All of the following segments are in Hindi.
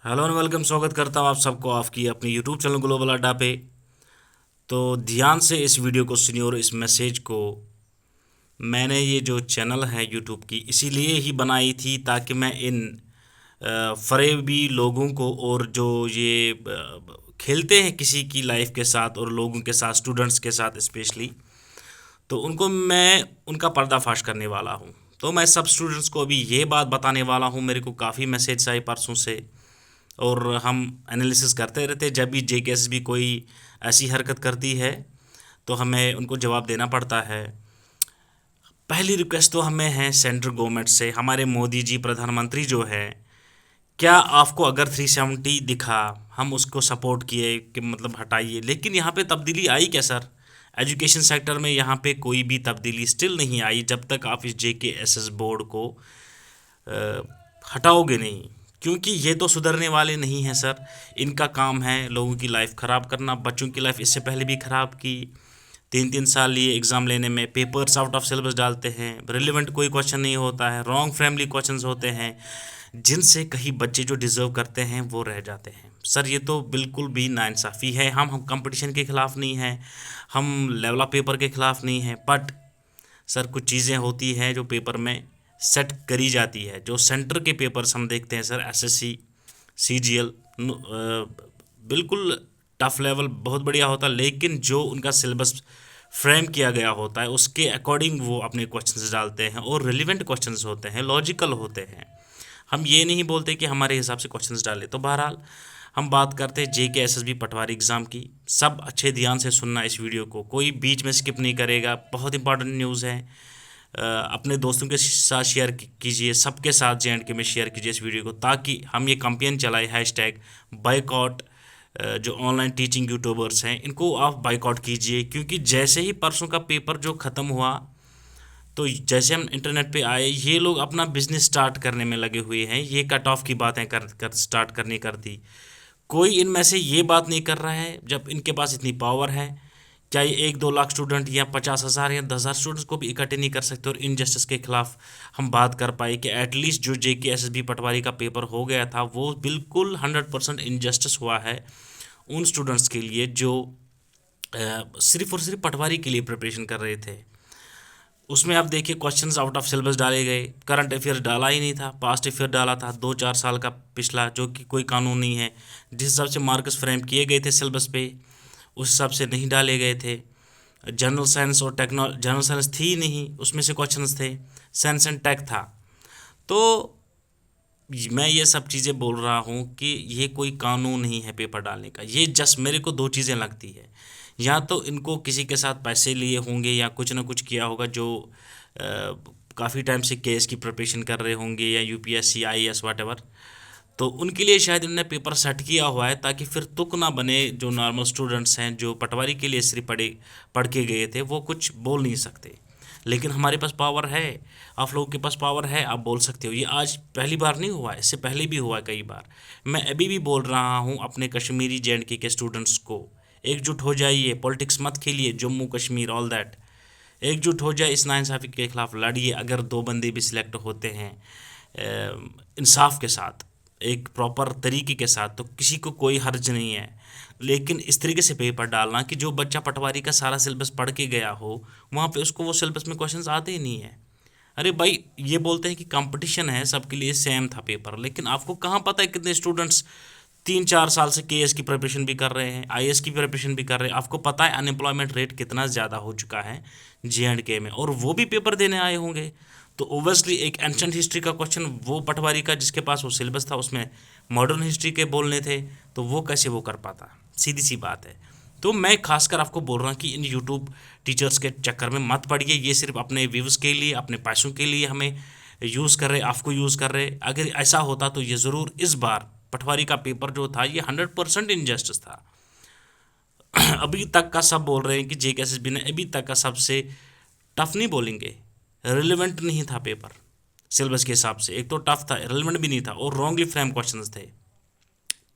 Hello and welcome. स्वागत करता हूँ आप सबको आपकी अपनी यूट्यूब चैनल ग्लोबल अड्डा पे। तो ध्यान से इस वीडियो को सुनिए और इस मैसेज को। मैंने ये जो चैनल है यूट्यूब की इसीलिए ही बनाई थी ताकि मैं इन फरेबी लोगों को और जो ये खेलते हैं किसी की लाइफ के साथ और लोगों के साथ, स्टूडेंट्स के साथ स्पेशली, तो उनको मैं उनका पर्दाफाश करने वाला हूँ। तो मैं सब स्टूडेंट्स को अभी ये बात बताने वाला हूँ। मेरे को काफ़ी मैसेज आए परसों से और हम एनालिसिस करते रहते हैं। जब भी जे केस भी कोई ऐसी हरकत करती है तो हमें उनको जवाब देना पड़ता है। पहली रिक्वेस्ट तो हमें है सेंट्रल गवर्नमेंट से, हमारे मोदी जी प्रधानमंत्री जो है, क्या आपको अगर 370 दिखा, हम उसको सपोर्ट किए कि मतलब हटाइए, लेकिन यहाँ पे तब्दीली आई क्या सर? एजुकेशन सेक्टर में यहाँ पे कोई भी तब्दीली स्टिल नहीं आई जब तक आप इस जे के एस एस बोर्ड को अ, हटाओगे नहीं। क्योंकि ये तो सुधरने वाले नहीं हैं सर। इनका काम है लोगों की लाइफ ख़राब करना। बच्चों की लाइफ इससे पहले भी ख़राब की। 3-3 साल लिए एग्ज़ाम लेने में, पेपर्स आउट ऑफ सिलेबस डालते हैं, रिलेवेंट कोई क्वेश्चन नहीं होता है, रॉन्ग फैमिली क्वेश्चंस होते हैं जिनसे कई बच्चे जो डिज़र्व करते हैं वो रह जाते हैं। सर ये तो बिल्कुल भी नाइंसाफ़ी है। हम कंपटीशन के ख़िलाफ़ नहीं हैं, हम लेवल ऑफ पेपर के ख़िलाफ़ नहीं हैं, बट सर कुछ चीज़ें होती हैं जो पेपर में सेट करी जाती है। जो सेंटर के पेपर्स हम देखते हैं सर, एसएससी, सीजीएल, बिल्कुल टफ लेवल बहुत बढ़िया होता है, लेकिन जो उनका सिलेबस फ्रेम किया गया होता है उसके अकॉर्डिंग वो अपने क्वेश्चंस डालते हैं और रिलेवेंट क्वेश्चंस होते हैं, लॉजिकल होते हैं। हम ये नहीं बोलते कि हमारे हिसाब से क्वेश्चंस डालें। तो बहरहाल हम बात करते हैं जे के एस एस बी पटवारी एग्ज़ाम की। सब अच्छे ध्यान से सुनना इस वीडियो को, कोई बीच में स्किप नहीं करेगा। बहुत इंपॉर्टेंट न्यूज़ है। अपने दोस्तों के साथ शेयर कीजिए, सबके साथ जे&के में शेयर कीजिए इस वीडियो को, ताकि हम ये कंपेन चलाए हैशटैग बाइकआउट। जो ऑनलाइन टीचिंग यूट्यूबर्स हैं इनको आप बाइकआउट कीजिए। क्योंकि जैसे ही परसों का पेपर जो ख़त्म हुआ, तो जैसे हम इंटरनेट पे आए, ये लोग अपना बिजनेस स्टार्ट करने में लगे हुए हैं। ये कट ऑफ की बातें कर स्टार्ट करनी कर दी। कोई इनमें से ये बात नहीं कर रहा है, जब इनके पास इतनी पावर है, क्या ये 1-2 लाख स्टूडेंट या 50,000 या 10,000 स्टूडेंट्स को भी इकट्ठे नहीं कर सकते और इनजस्टिस के खिलाफ हम बात कर पाए कि एटलीस्ट जो जे के एस एस बी पटवारी का पेपर हो गया था वो बिल्कुल 100% इनजस्टिस हुआ है उन स्टूडेंट्स के लिए जो सिर्फ और सिर्फ पटवारी के लिए प्रिपरेशन कर रहे थे। उसमें आप देखिए क्वेश्चंस आउट ऑफ सिलेबस डाले गए, करंट अफेयर डाला ही नहीं था, पास्ट अफेयर डाला था 2-4 साल का पिछला, जो कि कोई कानून नहीं है। जिस हिसाब से मार्क्स फ्रेम किए गए थे सिलेबस पे उस हिसाब से नहीं डाले गए थे। जनरल साइंस और जनरल साइंस थी नहीं, उसमें से क्वेश्चंस थे, साइंस एंड टेक था। तो मैं ये सब चीज़ें बोल रहा हूँ कि ये कोई कानून नहीं है पेपर डालने का। ये जस्ट मेरे को दो चीज़ें लगती है, या तो इनको किसी के साथ पैसे लिए होंगे या कुछ ना कुछ किया होगा, जो काफ़ी टाइम से केस की प्रिपरेशन कर रहे होंगे, या यूपीएससी, आईएएस, व्हाटएवर। तो उनके लिए शायद इन्होंने पेपर सेट किया हुआ है ताकि फिर तुक ना बने। जो नॉर्मल स्टूडेंट्स हैं जो पटवारी के लिए सिर्फ पढ़ के गए थे वो कुछ बोल नहीं सकते। लेकिन हमारे पास पावर है, आप लोगों के पास पावर है, आप बोल सकते हो। ये आज पहली बार नहीं हुआ है, इससे पहले भी हुआ है कई बार। मैं अभी भी बोल रहा हूँ अपने कश्मीरी जे&के के स्टूडेंट्स को, एकजुट हो जाइए, पॉलिटिक्स मत खेलिए, जम्मू कश्मीर ऑल दैट। एकजुट हो जाए, इस नाइंसाफ़ी के खिलाफ लड़िए। अगर 2 बंदे भी सिलेक्ट होते हैं इंसाफ के साथ, एक प्रॉपर तरीके के साथ, तो किसी को कोई हर्ज नहीं है। लेकिन इस तरीके से पेपर डालना कि जो बच्चा पटवारी का सारा सिलेबस पढ़ के गया हो, वहाँ पे उसको वो सिलेबस में क्वेश्चंस आते ही नहीं है। अरे भाई, ये बोलते हैं कि कंपटीशन है, सबके लिए सेम था पेपर, लेकिन आपको कहाँ पता है कितने स्टूडेंट्स 3-4 साल से केएस की प्रिपरेशन भी कर रहे हैं, आईएएस की प्रिपरेशन भी कर रहे हैं। आपको पता है अनएम्प्लॉयमेंट रेट कितना ज़्यादा हो चुका है जे&के में, और वो भी पेपर देने आए होंगे। तो ओबियसली एक एंशंट हिस्ट्री का क्वेश्चन वो पटवारी का जिसके पास वो सिलेबस था उसमें मॉडर्न हिस्ट्री के बोलने थे, तो वो कैसे वो कर पाता? सीधी सी बात है। तो मैं खासकर आपको बोल रहा हूँ कि इन यूट्यूब टीचर्स के चक्कर में मत पड़िए। ये सिर्फ अपने व्यूज़ के लिए, अपने पैसों के लिए हमें यूज़ कर रहे, आपको यूज़ कर रहे। अगर ऐसा होता तो ये ज़रूर इस बार पटवारी का पेपर जो था ये 100% इनजस्टिस था। अभी तक का सब बोल रहे हैं कि जे के एस एस बी ने अभी तक का सबसे टफ नहीं बोलेंगे, रिलेवेंट नहीं था पेपर सिलेबस के हिसाब से। एक तो टफ था, रिलेवेंट भी नहीं था, और रॉन्गली फ्रेम क्वेश्चंस थे।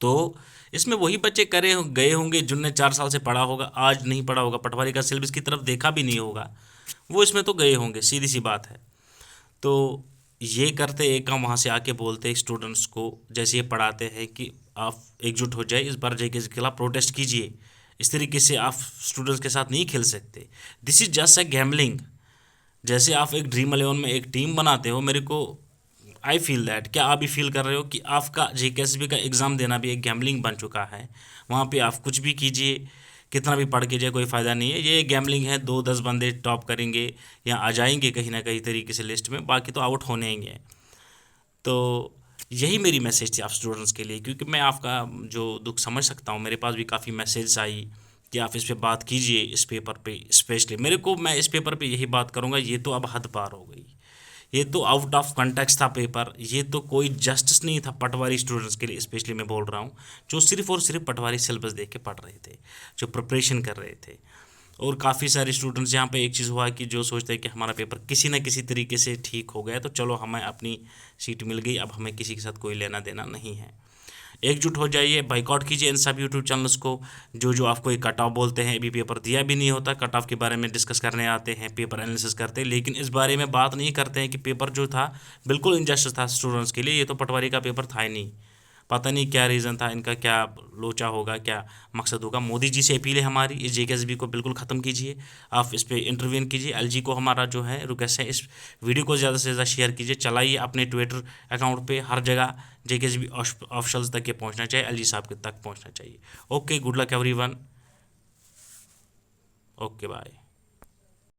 तो इसमें वही बच्चे गए होंगे जिनने 4 साल से पढ़ा होगा, आज नहीं पढ़ा होगा, पटवारी का सिलेबस की तरफ देखा भी नहीं होगा, वो इसमें तो गए होंगे, सीधी सी बात है। तो ये करते एक काम वहाँ से आके बोलते स्टूडेंट्स को, जैसे ये पढ़ाते हैं कि आप एकजुट हो जाए, इस बार जेके के खिलाफ प्रोटेस्ट कीजिए। इस तरीके से आप स्टूडेंट्स के साथ नहीं खेल सकते। This is just a gambling. जैसे आप एक ड्रीम 11 में एक टीम बनाते हो, मेरे को आई फील दैट, क्या आप भी फील कर रहे हो कि आपका जेकेएसबी का एग्ज़ाम देना भी एक गैम्बलिंग बन चुका है। वहाँ पे आप कुछ भी कीजिए, कितना भी पढ़ के जाए, कोई फ़ायदा नहीं है। ये गैम्बलिंग है। 2-10 बंदे टॉप करेंगे या आ जाएंगे कहीं ना कहीं तरीके से लिस्ट में, बाकी तो आउट होने ही हैं। तो यही मेरी मैसेज थी आप स्टूडेंट्स के लिए, क्योंकि मैं आपका जो दुख समझ सकता हूँ। मेरे पास भी काफ़ी मैसेज आई कि आप इस पे बात कीजिए, इस पेपर पे स्पेशली। मेरे को, मैं इस पेपर पे यही बात करूँगा, ये तो अब हद पार हो गई। ये तो आउट ऑफ कंटेक्स्ट था पेपर। ये तो कोई जस्टिस नहीं था पटवारी स्टूडेंट्स के लिए, स्पेशली मैं बोल रहा हूँ, जो सिर्फ और सिर्फ पटवारी सिलेबस देख के पढ़ रहे थे, जो प्रिपरेशन कर रहे थे। और काफ़ी सारे स्टूडेंट्स, यहाँ पे एक चीज़ हुआ कि जो सोचते हैं कि हमारा पेपर किसी ना किसी तरीके से ठीक हो गया, तो चलो हमें अपनी सीट मिल गई, अब हमें किसी के साथ कोई लेना देना नहीं है। एकजुट हो जाइए, बाइकआउट कीजिए इन सब यूट्यूब चैनल्स को जो आपको एक कट ऑफ बोलते हैं। अभी पेपर दिया भी नहीं होता, कट ऑफ के बारे में डिस्कस करने आते हैं, पेपर एनालिसिस करते हैं, लेकिन इस बारे में बात नहीं करते हैं कि पेपर जो था बिल्कुल इनजस्टिस था स्टूडेंट्स के लिए। ये तो पटवारी का पेपर था ही नहीं। पता नहीं क्या रीज़न था इनका, क्या लोचा होगा, क्या मकसद होगा। मोदी जी से अपील है हमारी, इस जेकेएसबी को बिल्कुल ख़त्म कीजिए। आप इस पर इंटरवीन कीजिए। एलजी को हमारा जो है रिक्वेस्ट है, इस वीडियो को ज़्यादा से ज़्यादा शेयर कीजिए, चलाइए अपने ट्विटर अकाउंट पे, हर जगह जेकेएसबी ऑफिशियल्स तक ये पहुंचना चाहिए, एलजी साहब के तक पहुंचना चाहिए। Okay, good luck everyone. Okay, bye.